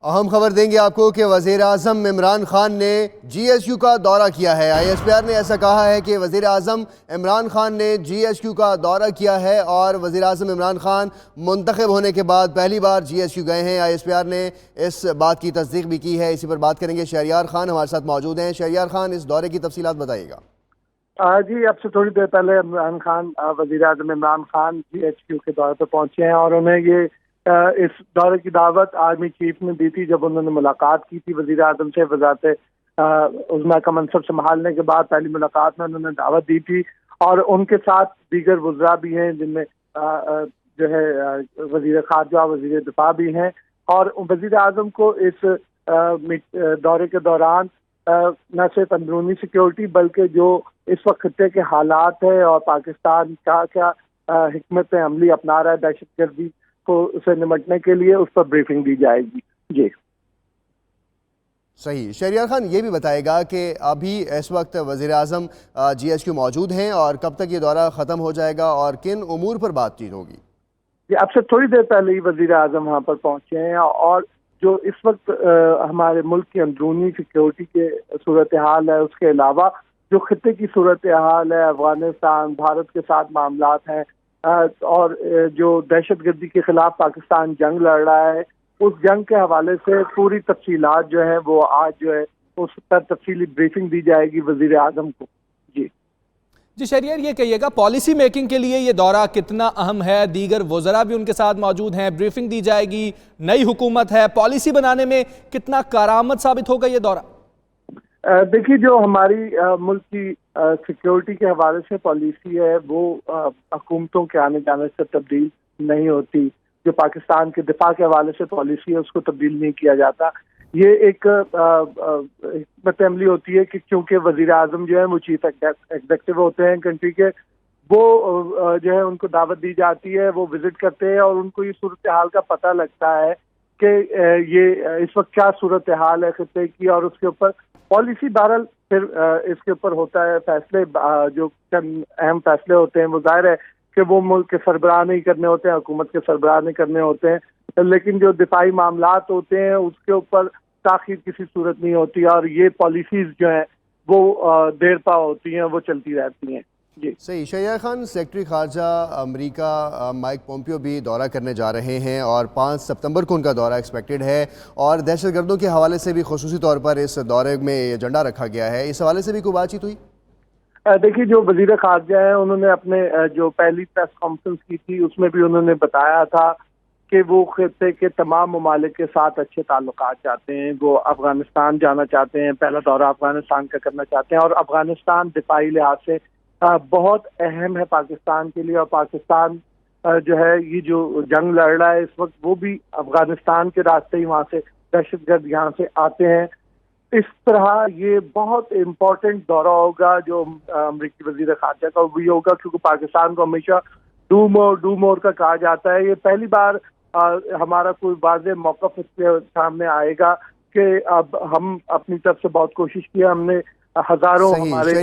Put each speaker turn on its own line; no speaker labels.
اہم خبر دیں گے آپ کو کہ وزیر اعظم عمران خان نے جی ایس کیو کا دورہ کیا ہے۔ آئی ایس پی آر نے ایسا کہا ہے کہ وزیر اعظم عمران خان نے جی ایس کیو کا دورہ کیا ہے اور وزیر اعظم عمران خان منتخب ہونے کے بعد پہلی بار جی ایس کیو گئے ہیں۔ آئی ایس پی آر نے اس بات کی تصدیق بھی کی ہے۔ اسی پر بات کریں گے، شہریار خان ہمارے ساتھ موجود ہیں۔ شہریار خان، اس دورے کی تفصیلات بتائیے گا۔
جی، اب سے تھوڑی دیر پہلے وزیر اعظم Imran Khan G H Q کے دورے پہ پہنچے ہیں اور انہیں یہ اس دورے کی دعوت آرمی چیف نے دی تھی جب انہوں نے ملاقات کی تھی وزیر اعظم سے۔ وزارت عظمیٰ کا منصب سنبھالنے کے بعد پہلی ملاقات میں انہوں نے دعوت دی تھی اور ان کے ساتھ دیگر وزراء بھی ہیں، جن میں جو ہے وزیر خارجہ، وزیر دفاع بھی ہیں۔ اور وزیر اعظم کو اس دورے کے دوران نہ صرف اندرونی سیکیورٹی بلکہ جو اس وقت خطے کے حالات ہے اور پاکستان کیا حکمت عملی اپنا رہا ہے دہشت گردی کو اسے نمٹنے کے لیے، اس پر بریفنگ دی جائے گی۔ جی
صحیح۔ شہریار خان، یہ بھی بتائے گا کہ ابھی اس وقت وزیر اعظم جی ایس کیو موجود ہیں اور کب تک یہ دورہ ختم ہو جائے گا اور کن امور پر بات چیت ہوگی؟
جی، اب سے تھوڑی دیر پہلے ہی وزیر اعظم وہاں پر پہنچے ہیں اور جو اس وقت ہمارے ملک کی اندرونی سیکیورٹی کے صورتحال ہے، اس کے علاوہ جو خطے کی صورتحال ہے، افغانستان بھارت کے ساتھ معاملات ہیں اور جو دہشت گردی کے خلاف پاکستان جنگ لڑ رہا ہے، اس جنگ کے حوالے سے پوری تفصیلات جو ہیں وہ آج جو ہے اس پر تفصیلی بریفنگ دی جائے گی وزیر اعظم کو۔
جی شہریار، یہ کہیے گا پالیسی میکنگ کے لیے یہ دورہ کتنا اہم ہے؟ دیگر وزراء بھی ان کے ساتھ موجود ہیں، بریفنگ دی جائے گی، نئی حکومت ہے، پالیسی بنانے میں کتنا کارآمد ثابت ہوگا یہ دورہ؟
دیکھیے، جو ہماری ملک کی سیکیورٹی کے حوالے سے پالیسی ہے وہ حکومتوں کے آنے جانے سے تبدیل نہیں ہوتی۔ جو پاکستان کے دفاع کے حوالے سے پالیسی ہے اس کو تبدیل نہیں کیا جاتا۔ یہ ایک حکمت عملی ہوتی ہے کہ کیونکہ وزیر اعظم جو ہے وہ چیف ایگزیکٹو ہوتے ہیں کنٹری کے، وہ جو ہے ان کو دعوت دی جاتی ہے، وہ وزٹ کرتے ہیں اور ان کو یہ صورتحال کا پتہ لگتا ہے کہ یہ اس وقت کیا صورتحال ہے خطے کی، اور اس کے اوپر پالیسی بہرحال پھر اس کے اوپر ہوتا ہے فیصلے، جو چند اہم فیصلے ہوتے ہیں وہ ظاہر ہے کہ وہ ملک کے سربراہ نہیں کرنے ہوتے ہیں، حکومت کے سربراہ نہیں کرنے ہوتے ہیں، لیکن جو دفاعی معاملات ہوتے ہیں اس کے اوپر تاخیر کسی صورت نہیں ہوتی اور یہ پالیسیز جو ہیں وہ دیر پا ہوتی ہیں، وہ چلتی رہتی ہیں۔ جی
صحیح۔ شہریار خان، سیکرٹری خارجہ امریکہ مائک پومپیو بھی دورہ کرنے جا رہے ہیں اور 5 ستمبر کو ان کا دورہ ایکسپیکٹڈ ہے اور دہشت گردوں کے حوالے سے بھی خصوصی طور پر اس دورے میں ایجنڈا رکھا گیا ہے۔ اس حوالے سے بھی کوئی بات چیت ہوئی؟
دیکھیے، جو وزیر خارجہ ہیں انہوں نے اپنے جو پہلی پریس کانفرنس کی تھی اس میں بھی انہوں نے بتایا تھا کہ وہ خطے کے تمام ممالک کے ساتھ اچھے تعلقات چاہتے ہیں، وہ افغانستان جانا چاہتے ہیں، پہلا دورہ افغانستان کا کرنا چاہتے ہیں اور افغانستان دفاعی لحاظ سے بہت اہم ہے پاکستان کے لیے، اور پاکستان جو ہے یہ جو جنگ لڑ رہا ہے اس وقت وہ بھی افغانستان کے راستے ہی وہاں سے دہشت گرد یہاں سے آتے ہیں۔ اس طرح یہ بہت امپورٹنٹ دورہ ہوگا جو امریکی وزیر خارجہ کا بھی ہوگا، کیونکہ پاکستان کو ہمیشہ ڈو مور کا کہا جاتا ہے۔ یہ پہلی بار ہمارا کوئی واضح موقف اس کے سامنے آئے گا کہ اب ہم اپنی طرف سے بہت کوشش کی، ہم نے ہزاروں ہمارے